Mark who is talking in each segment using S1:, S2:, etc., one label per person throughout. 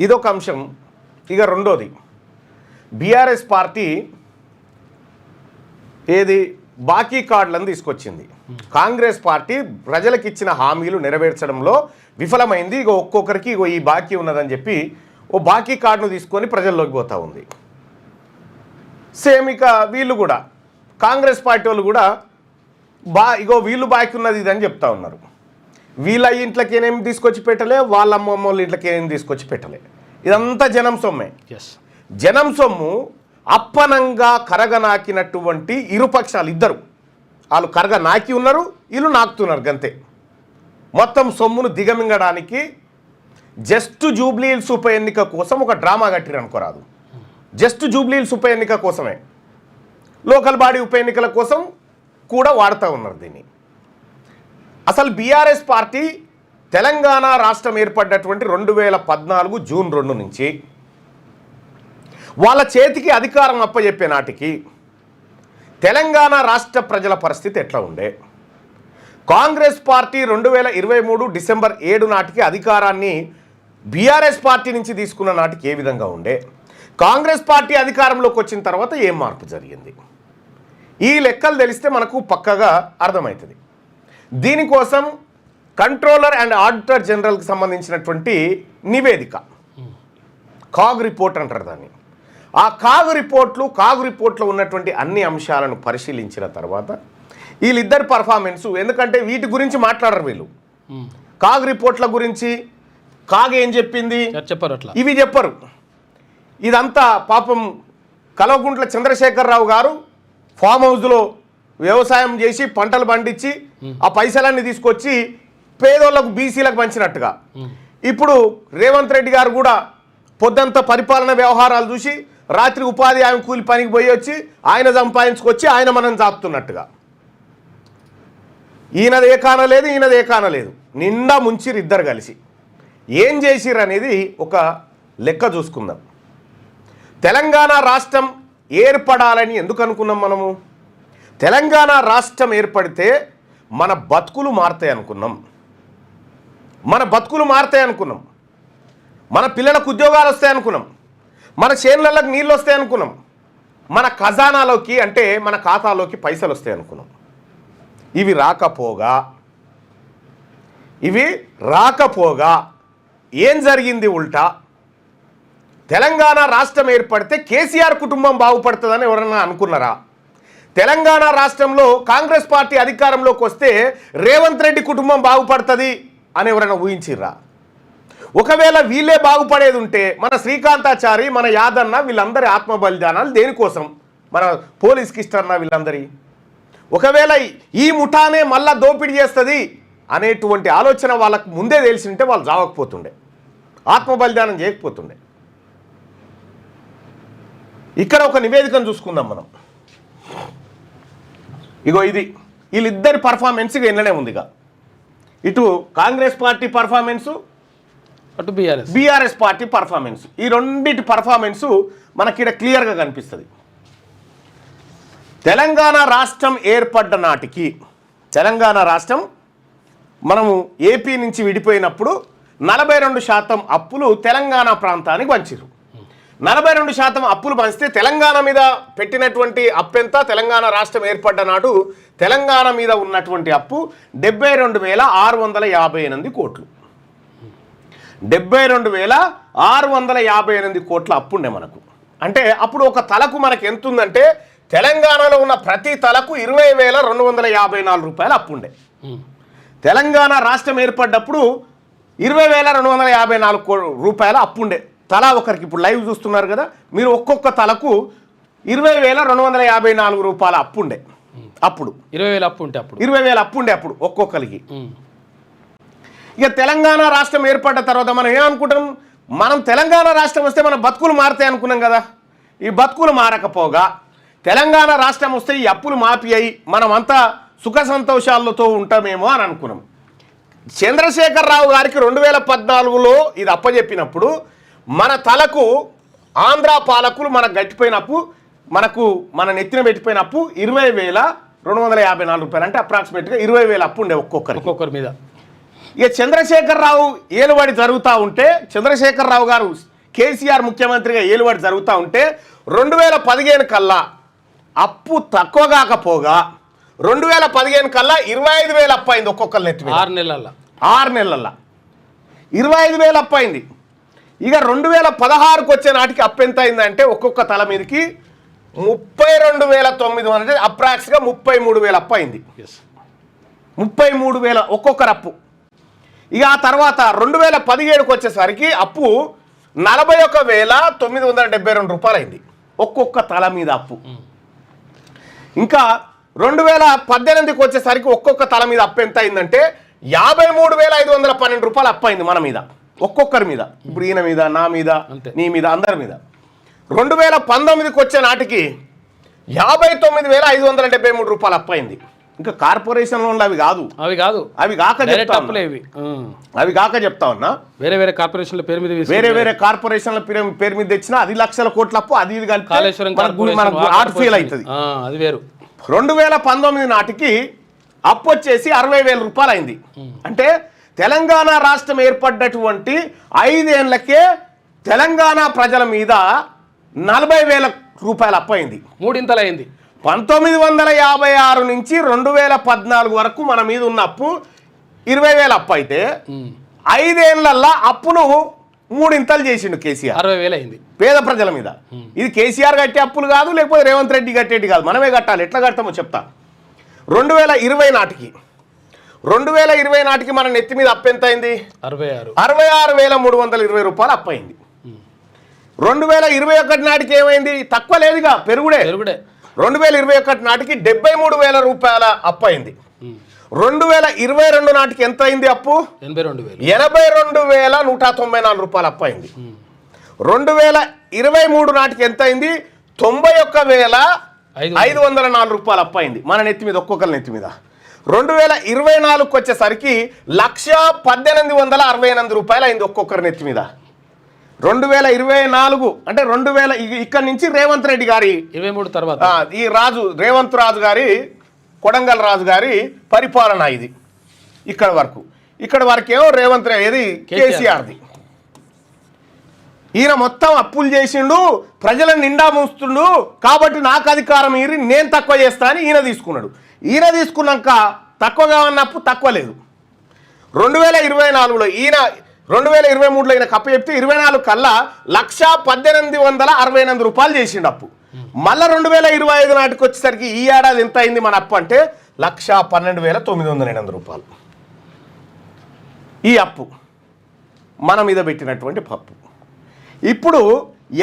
S1: ఇదొక అంశం. ఇక రెండోది, బీఆర్ఎస్ పార్టీ ఏది బాకీ కార్డులను తీసుకొచ్చింది. కాంగ్రెస్ పార్టీ ప్రజలకు ఇచ్చిన హామీలు నెరవేర్చడంలో విఫలమైంది. ఇక ఒక్కొక్కరికి ఇగో ఈ బాకీ ఉన్నదని చెప్పి ఓ బాకీ కార్డును తీసుకొని ప్రజల్లోకి పోతూ ఉంది. సేమ్ ఇక వీళ్ళు కూడా కాంగ్రెస్ పార్టీ వాళ్ళు కూడా ఇగో వీళ్ళు బాకీ ఉన్నది ఇదని చెప్తా ఉన్నారు. వీళ్ళ ఇంట్లోకి ఏమేమి తీసుకొచ్చి పెట్టలే, వాళ్ళ అమ్మమ్మ వాళ్ళ ఇంట్లోకి ఏమేమి తీసుకొచ్చి పెట్టలే. ఇదంతా జనం సొమ్మే. జనం సొమ్ము అప్పనంగా కరగనాకినటువంటి ఇరుపక్షాలు ఇద్దరు, వాళ్ళు కరగనాకి ఉన్నారు, వీళ్ళు నాకుతున్నారు గంతే. మొత్తం సొమ్మును దిగమింగడానికి జస్ట్ జూబ్లీహిల్స్ ఉప ఎన్నిక కోసం ఒక డ్రామా కట్టిరు అనుకోరాదు. జస్ట్ జూబ్లీహిల్స్ ఉప ఎన్నిక కోసమే, లోకల్ బాడీ ఉప ఎన్నికల కోసం కూడా వాడుతూ ఉన్నారు దీన్ని. అసలు బీఆర్ఎస్ పార్టీ తెలంగాణ రాష్ట్రం ఏర్పడ్డటువంటి 2014 జూన్ 2 నుంచి వాళ్ళ చేతికి అధికారం అప్పచెప్పే నాటికి తెలంగాణ రాష్ట్ర ప్రజల పరిస్థితి ఎట్లా ఉండే? కాంగ్రెస్ పార్టీ 2023 డిసెంబర్ 7 నాటికి అధికారాన్ని బీఆర్ఎస్ పార్టీ నుంచి తీసుకున్న నాటికి ఏ విధంగా ఉండే? కాంగ్రెస్ పార్టీ అధికారంలోకి వచ్చిన తర్వాత ఏం మార్పు జరిగింది? ఈ లెక్కలు తెలిస్తే మనకు పక్కగా అర్థమవుతుంది. దీనికోసం కంట్రోలర్ అండ్ ఆడిటర్ జనరల్కి సంబంధించినటువంటి నివేదిక, కాగ్ రిపోర్ట్ అంటారు దాన్ని. ఆ కాగ్ రిపోర్ట్లో ఉన్నటువంటి అన్ని అంశాలను పరిశీలించిన తర్వాత వీళ్ళిద్దరి పర్ఫార్మెన్సు, ఎందుకంటే వీటి గురించి మాట్లాడరు వీళ్ళు. కాగ్ రిపోర్ట్ల గురించి కాగ్ ఏం చెప్పింది
S2: చెప్పరు, అట్లా
S1: ఇవి చెప్పరు. ఇదంతా పాపం కల్వకుంట్ల చంద్రశేఖరరావు గారు ఫామ్ హౌస్లో వ్యవసాయం చేసి పంటలు పండించి ఆ పైసలన్నీ తీసుకొచ్చి పేదోళ్లకు బీసీలకు పంచినట్టుగా, ఇప్పుడు రేవంత్ రెడ్డి గారు కూడా పొద్దంతా పరిపాలన వ్యవహారాలు చూసి రాత్రి ఉపాధి హామీ కూలి పనికి పోయి వచ్చి ఆయన సంపాదించుకొచ్చి ఆయన మనం చాపుతున్నట్టుగా, ఈయనది ఏ కానలేదు ఈయనది ఏ కానలేదు, నిండా ముంచిరు ఇద్దరు కలిసి. ఏం చేసిరు అనేది ఒక లెక్క చూసుకుందాం. తెలంగాణ రాష్ట్రం ఏర్పడాలని ఎందుకు అనుకున్నాం మనము? తెలంగాణ రాష్ట్రం ఏర్పడితే మన బతుకులు మారుతాయి అనుకున్నాం. మన పిల్లలకు ఉద్యోగాలు వస్తాయి అనుకున్నాం. మన చేనులకు నీళ్ళు వస్తాయి అనుకున్నాం. మన ఖజానాలోకి అంటే మన ఖాతాలోకి పైసలు వస్తాయి అనుకున్నాం. ఇవి రాకపోగా ఏం జరిగింది ఉల్టా? తెలంగాణ రాష్ట్రం ఏర్పడితే కేసీఆర్ కుటుంబం బాగుపడుతుందని ఎవరన్నా అనుకున్నారా? తెలంగాణ రాష్ట్రంలో కాంగ్రెస్ పార్టీ అధికారంలోకి వస్తే రేవంత్ రెడ్డి కుటుంబం బాగుపడుతుంది అని ఎవరైనా ఊహించిర్రా? ఒకవేళ వీళ్ళే బాగుపడేది ఉంటే మన శ్రీకాంతాచారి, మన యాదన్న వీళ్ళందరి ఆత్మ బలిదానాలు దేనికోసం? మన పోలీస్ కిస్టర్న వీళ్ళందరి ఒకవేళ ఈ ముఠానే మళ్ళా దోపిడీ చేస్తుంది అనేటువంటి ఆలోచన వాళ్ళకు ముందే తెలిసి ఉంటే వాళ్ళు జావకపోతుండే, ఆత్మ బలిదానం చేయకపోతుండే. ఇక్కడ ఒక నివేదికను చూసుకుందాం మనం. ఇగో ఇది వీళ్ళిద్దరి పర్ఫార్మెన్స్గా ఎన్ననే ఉందిగా. ఇటు కాంగ్రెస్ పార్టీ పర్ఫార్మెన్సు, అటు బీఆర్ఎస్ పార్టీ పర్ఫార్మెన్స్. ఈ రెండింటి పర్ఫార్మెన్సు మనకి ఇక్కడ క్లియర్గా కనిపిస్తుంది. తెలంగాణ రాష్ట్రం ఏర్పడ్డ నాటికి, తెలంగాణ రాష్ట్రం మనము ఏపీ నుంచి విడిపోయినప్పుడు 42% అప్పులు తెలంగాణ ప్రాంతానికి పంచిరు. 42% అప్పులు పంచితే తెలంగాణ మీద పెట్టినటువంటి అప్పు ఎంత? తెలంగాణ రాష్ట్రం ఏర్పడ్డ నాడు తెలంగాణ మీద ఉన్నటువంటి అప్పు 72,658 కోట్లు. 72,658 కోట్ల అప్పు ఉండే మనకు. అంటే అప్పుడు ఒక తలకు మనకు ఎంత ఉందంటే తెలంగాణలో ఉన్న ప్రతి తలకు 20,254 రూపాయలు అప్పు ఉండే. తెలంగాణ రాష్ట్రం ఏర్పడ్డప్పుడు 20,254 రూపాయల అప్పు ఉండే తలా ఒకరికి. ఇప్పుడు లైవ్ చూస్తున్నారు కదా మీరు, ఒక్కొక్క తలకు 20,254 రూపాయల అప్పు ఉండే. అప్పుడు 20,000 అప్పు ఉండే అప్పుడు ఒక్కొక్కరికి. ఇక తెలంగాణ రాష్ట్రం ఏర్పడ్డ తర్వాత మనం ఏమనుకుంటాం? మనం తెలంగాణ రాష్ట్రం వస్తే మన బతుకులు మారుతాయి అనుకున్నాం కదా. ఈ బతుకులు మారకపోగా తెలంగాణ రాష్ట్రం వస్తే ఈ అప్పులు మాఫీ అయ్యి మనమంతా సుఖ సంతోషాలతో ఉంటామేమో అని అనుకున్నాం. చంద్రశేఖరరావు గారికి 2014లో ఇది అప్పచెప్పినప్పుడు మన తలకు ఆంధ్ర పాలకులు మనకు గట్టిపోయినప్పు, మన నెత్తిన పెట్టిపోయినప్పు 20,254 రూపాయలు, అంటే అప్రాక్సిమేట్గా 20,000 అప్పు ఉండే ఒక్కొక్కరి మీద. ఇక చంద్రశేఖరరావు ఏలుబడి జరుగుతూ ఉంటే, చంద్రశేఖరరావు గారు కేసీఆర్ ముఖ్యమంత్రిగా ఏలుబడి జరుగుతూ ఉంటే 2015 కల్లా అప్పు తక్కువ కాకపోగా 2015 కల్లా 25,000 అప్పు అయింది ఒక్కొక్కరు నెత్తి మీద. 6 నెలల్లో 25,000 అప్పు అయింది. ఇక 2016కు వచ్చే నాటికి అప్పు ఎంత అయిందంటే ఒక్కొక్క తల మీదకి 32,900 అంటే అప్రాక్స్గా 33,000 అప్పు అయింది. 33,000 ఒక్కొక్కరు అప్పు. ఇక ఆ తర్వాత 2017కు వచ్చేసరికి అప్పు 41,972 రూపాయలు అయింది ఒక్కొక్క తల మీద అప్పు. ఇంకా 2018కి వచ్చేసరికి ఒక్కొక్క తల మీద అప్పు ఎంత అయిందంటే 53,512 రూపాయలు అప్పు అయింది మన మీద, ఒక్కొక్కరి మీద. ఇప్పుడు ఈయన మీద, నా మీద, నీ మీద, అందరి మీద. 2019కి వచ్చే నాటికి 59,573 రూపాయలు అప్పు అయింది. ఇంకా కార్పొరేషన్ లోన్లు అవి కాక చెప్తా ఉన్నా
S2: వేరే కార్పొరేషన్ల పేరు మీద
S1: వేరే కార్పొరేషన్ల పేరు మీద తెచ్చినా 10 లక్షల కోట్ల అప్పు. అది ఇది కలిపి ఫెయిల్ అవుతుంది.
S2: అది వేరు.
S1: 2019 నాటికి అప్పు వచ్చేసి 60,000 రూపాయలు అయింది. అంటే తెలంగాణ రాష్ట్రం ఏర్పడ్డటువంటి 5 ఏళ్లకే తెలంగాణ ప్రజల మీద 40,000 రూపాయలు అప్పు అయింది.
S2: 3 ఇంతలు అయింది.
S1: 1956 నుంచి 2014 వరకు మన మీద ఉన్న అప్పు 20,000 అప్పు అయితే 5 ఏళ్లలో అప్పును 3 ఇంతలు చేసిండు కేసీఆర్.
S2: 60,000 అయింది
S1: పేద ప్రజల మీద. ఇది కేసీఆర్ కట్టే అప్పులు కాదు, లేకపోతే రేవంత్ రెడ్డి కట్టేటి కాదు, మనమే కట్టాలి. ఎట్లా కడతామో చెప్తా. 2020 నాటికి మన నెత్తి మీద అప్పు ఎంత అయింది? 66,320 రూపాయలు అప్పు అయింది. 2021 నాటికి ఏమైంది? తక్కువ లేదుగా, పెరుగుడే. 2021 నాటికి 73,000 రూపాయల అప్పు అయింది. 2022 నాటికి ఎంత అయింది అప్పు? 82,194 రూపాయలు అప్పు అయింది. 2023 నాటికి ఎంత అయింది? 91,504 రూపాయలు అప్పు అయింది మన నెత్తి మీద, ఒక్కొక్కరి నెత్తి మీద. 2024కి వచ్చేసరికి 1,18,68 రూపాయలు అయింది ఒక్కొక్కరి నెత్తి మీద. 2024 అంటే 2000 ఇక్కడ నుంచి రేవంత్ రెడ్డి గారి
S2: 23 తర్వాత
S1: ఈ రేవంత్ రాజు గారి, కొడంగల్ రాజు గారి పరిపాలన ఇది. ఇక్కడ వరకు ఏమో రేవంత్ రెడ్డి కేసీఆర్ది. ఈయన మొత్తం అప్పులు చేసిండు, ప్రజలను నిండా మూస్తుండు, కాబట్టి నాకు అధికారం ఈరి నేను తక్కువ చేస్తా అని ఈయన తీసుకున్నాడు. ఈయన తీసుకున్నాక తక్కువగా ఉన్న అప్పు తక్కువ లేదు. 2024లో ఈయన 2023లో ఈయన కప్పు చెప్తే 24 కల్లా 1,18,68 రూపాయలు చేసిండు అప్పు. మళ్ళీ 2025 నాటికి వచ్చేసరికి ఈ ఏడాది ఎంత అయింది మన అప్పు అంటే 1,12,908 రూపాయలు. ఈ అప్పు మన మీద పెట్టినటువంటి పప్పు. ఇప్పుడు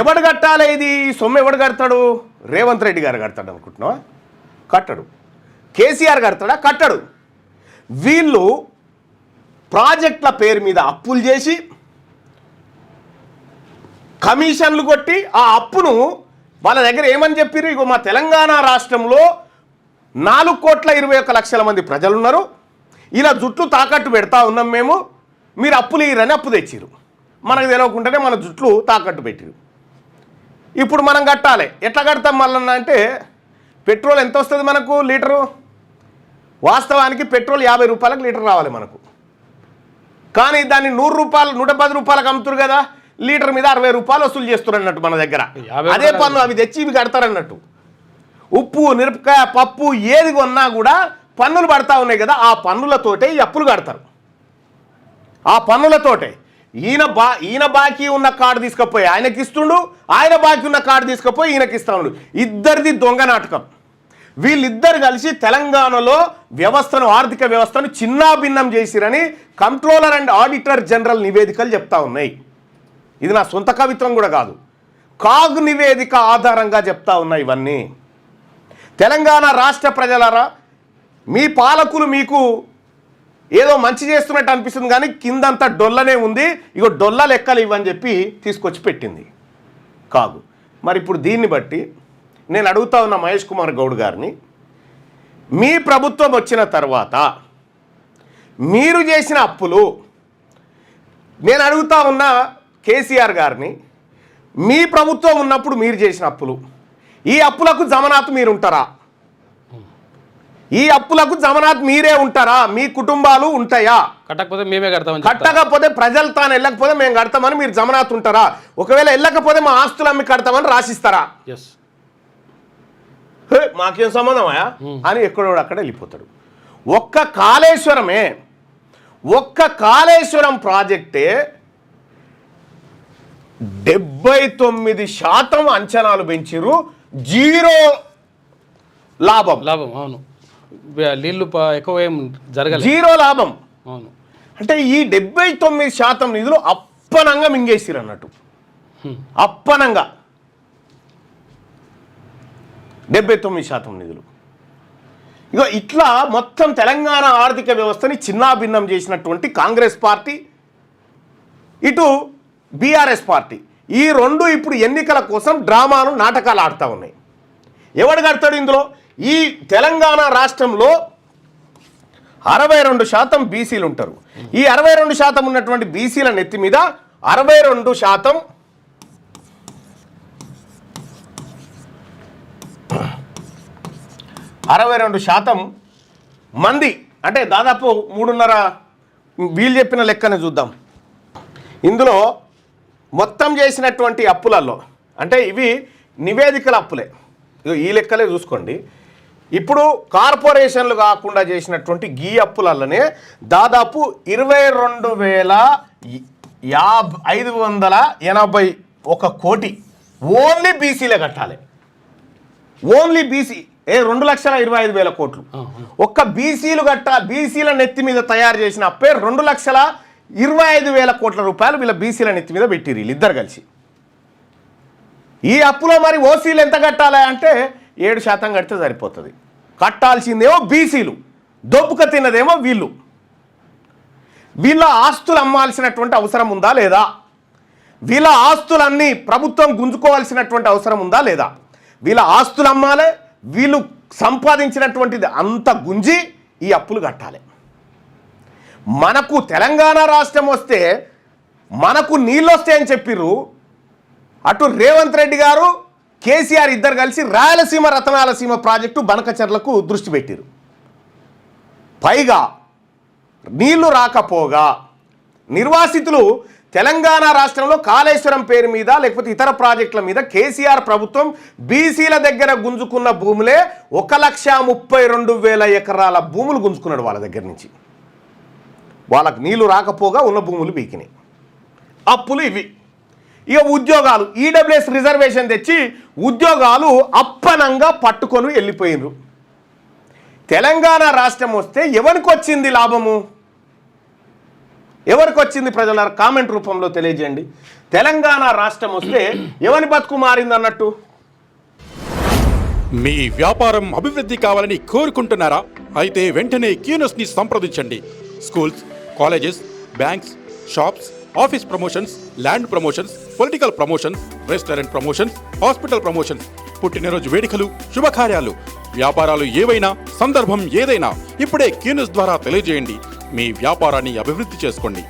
S1: ఎవడు కట్టాలి? ఇది సొమ్ము ఎవడు కడతాడు? రేవంత్ రెడ్డి గారు కడతాడు అనుకుంటున్నావా? కట్టడు. కేసీఆర్ కడతాడా? కట్టడు. వీళ్ళు ప్రాజెక్టుల పేరు మీద అప్పులు చేసి కమిషన్లు కొట్టి ఆ అప్పును వాళ్ళ దగ్గర ఏమని చెప్పారు? ఇగో మా తెలంగాణ రాష్ట్రంలో 4,21,00,000 మంది ప్రజలు ఉన్నారు, ఇలా జుట్లు తాకట్టు పెడతా ఉన్నాం మేము, మీరు అప్పులు ఇరని అప్పు తెచ్చిరు. మనకు తెలియకుండానే మన జుట్లు తాకట్టు పెట్టిరు. ఇప్పుడు మనం కట్టాలి. ఎట్లా కడతాం మళ్ళీ అంటే, పెట్రోల్ ఎంత వస్తుంది మనకు లీటరు? వాస్తవానికి పెట్రోల్ 50 రూపాయలకు లీటర్ రావాలి మనకు. కానీ దాన్ని 100 రూపాయలు 110 రూపాయలకు అమ్ముతారు కదా, లీటర్ మీద 60 రూపాయలు వసూలు చేస్తారు అన్నట్టు మన దగ్గర. అదే పన్ను అవి తెచ్చి ఇవి కడతారన్నట్టు. ఉప్పు, మిరపకాయ, పప్పు ఏది కొన్నా కూడా పన్నులు పడతా ఉన్నాయి కదా, ఆ పన్నులతోటే ఈ అప్పులు కడతారు. ఆ పన్నులతోటే ఈయన బాకీ ఉన్న కార్డు తీసుకుపోయి ఆయనకి ఇస్తుండు, ఆయన బాకీ ఉన్న కార్డు తీసుకుపోయి ఈయనకి ఇస్తా ఉండు. ఇద్దరిది దొంగ నాటకం. వీళ్ళిద్దరు కలిసి తెలంగాణలో ఆర్థిక వ్యవస్థను చిన్నాభిన్నం చేసిరని కంట్రోలర్ అండ్ ఆడిటర్ జనరల్ నివేదికలు చెప్తా ఉన్నాయి. ఇది నా సొంత కవిత్వం కూడా కాదు, కాగ్ నివేదిక ఆధారంగా చెప్తా ఉన్నాయి ఇవన్నీ. తెలంగాణ రాష్ట్ర ప్రజలారా, మీ పాలకులు మీకు ఏదో మంచి చేస్తున్నట్టు అనిపిస్తుంది కానీ కిందంతా డొల్లనే ఉంది. ఇగో డొల్ల లెక్కలు ఇవ్వని చెప్పి తీసుకొచ్చి పెట్టింది కాగు. మరి ఇప్పుడు దీన్ని బట్టి నేను అడుగుతా ఉన్న మహేష్ కుమార్ గౌడ్ గారిని, మీ ప్రభుత్వం వచ్చిన తర్వాత మీరు చేసిన అప్పులు, నేను అడుగుతా ఉన్న కేసీఆర్ గారిని, మీ ప్రభుత్వం ఉన్నప్పుడు మీరు చేసిన అప్పులు, ఈ అప్పులకు జమనాతు మీరుంటారా? ఈ అప్పులకు జమనాథ్ మీరే ఉంటారా, మీ కుటుంబాలు ఉంటాయా?
S2: కట్టకపోతే మేమే కడతామని
S1: కట్టకపోతే ప్రజలు తాను వెళ్ళకపోతే మేము కడతామని మీరు జమనాథ్ ఉంటారా? ఒకవేళ వెళ్ళకపోతే మా ఆస్తులు అమ్మి కడతామని రాసిస్తారా?
S2: ఎస్.
S1: మాకేం సంబంధమా అని ఎక్కడో అక్కడ వెళ్ళిపోతాడు. ఒక్క కాళేశ్వరం ప్రాజెక్టే 79% అంచనాలు పెంచిరు, 0 లాభం.
S2: అవును, నీళ్లు ఎక్కువ ఏం జరగలేదు,
S1: 0 లాభం.
S2: అవును.
S1: అంటే ఈ 79% నిధులు అప్పనంగా మింగేసిరు అన్నట్టు. అప్పనంగా 79% నిధులు. ఇగో ఇట్లా మొత్తం తెలంగాణ ఆర్థిక వ్యవస్థని చిన్నాభిన్నం చేసినటువంటి కాంగ్రెస్ పార్టీ, ఇటు బీఆర్ఎస్ పార్టీ, ఈ రెండు ఇప్పుడు ఎన్నికల కోసం డ్రామాలు నాటకాలు ఆడుతూ ఉన్నాయి. ఎవడు కడతాడు ఇందులో? ఈ తెలంగాణ రాష్ట్రంలో 62% బీసీలు ఉంటారు. ఈ 62% ఉన్నటువంటి బీసీల నెత్తి మీద 62% మంది, అంటే దాదాపు 3.5, వీళ్ళు చెప్పిన లెక్కనే చూద్దాం. ఇందులో మొత్తం చేసినటువంటి అప్పులలో, అంటే ఇవి నివేదికల అప్పులే, ఈ లెక్కలే చూసుకోండి. ఇప్పుడు కార్పొరేషన్లు కాకుండా చేసినటువంటి గీ అప్పులలోనే దాదాపు 22,581 కోటి ఓన్లీ బీసీలే కట్టాలి. ఓన్లీ బీసీ 2,25,000 కోట్లు. ఒక్క బీసీల నెత్తి మీద తయారు చేసిన అప్పే 2,25,000 కోట్ల రూపాయలు వీళ్ళ బీసీల నెత్తి మీద పెట్టిరు వీళ్ళిద్దరు కలిసి. ఈ అప్పులో మరి ఓసీలు ఎంత కట్టాలి అంటే 7% కడితే సరిపోతుంది. కట్టాల్సిందేమో బీసీలు, దొబ్బుక తిన్నదేమో వీళ్ళు. వీళ్ళ ఆస్తులు అమ్మాల్సినటువంటి అవసరం ఉందా లేదా? వీళ్ళ ఆస్తులన్నీ ప్రభుత్వం గుంజుకోవాల్సినటువంటి అవసరం ఉందా లేదా? వీళ్ళ ఆస్తులు అమ్మాలి, వీళ్ళు సంపాదించినటువంటిది అంత గుంజి ఈ అప్పులు కట్టాలి. మనకు తెలంగాణ రాష్ట్రం వస్తే మనకు నీళ్ళు వస్తాయని చెప్పిర్రు. అటు రేవంత్ రెడ్డి గారు, కేసీఆర్ ఇద్దరు కలిసి రాయలసీమ రతనాలసీమ ప్రాజెక్టు బనకచర్లకు దృష్టి పెట్టిరు. పైగా నీళ్లు రాకపోగా నిర్వాసితులు తెలంగాణ రాష్ట్రంలో కాళేశ్వరం పేరు మీద లేకపోతే ఇతర ప్రాజెక్టుల మీద కేసీఆర్ ప్రభుత్వం బీసీల దగ్గర గుంజుకున్న భూములే 1,32,000 ఎకరాల భూములు గుంజుకున్నాడు వాళ్ళ దగ్గర నుంచి. వాళ్ళకు నీళ్లు రాకపోగా ఉన్న భూములు బీకినాయి. అప్పులు ఇవి. ఇక ఉద్యోగాలు, ఈడబ్ల్యూఎస్ రిజర్వేషన్ తెచ్చి ఉద్యోగాలు అప్పనంగా పట్టుకొని వెళ్ళిపోయినరు. తెలంగాణ రాష్ట్రం వస్తే ఎవరికి వచ్చింది లాభము? ఎవరికి వచ్చింది ప్రజల కామెంట్ రూపంలో తెలియజేయండి. తెలంగాణ రాష్ట్రం వస్తే ఎవరి బతుకు మారింది అన్నట్టు?
S3: మీ వ్యాపారం అభివృద్ధి కావాలని కోరుకుంటున్నారా? అయితే వెంటనే క్యూనస్ని సంప్రదించండి. Schools, colleges, banks, shops, office promotions, land promotions, political promotions, restaurant promotions, hospital promotions, పుట్టినరోజు వేడుకలు, శుభకార్యాలు, వ్యాపారాలు ఏవైనా, సందర్భం ఏదైనా ఇప్పుడే క్యూనస్ ద్వారా తెలియజేయండి. మీ వ్యాపారాన్ని అభివృద్ధి చేసుకోండి.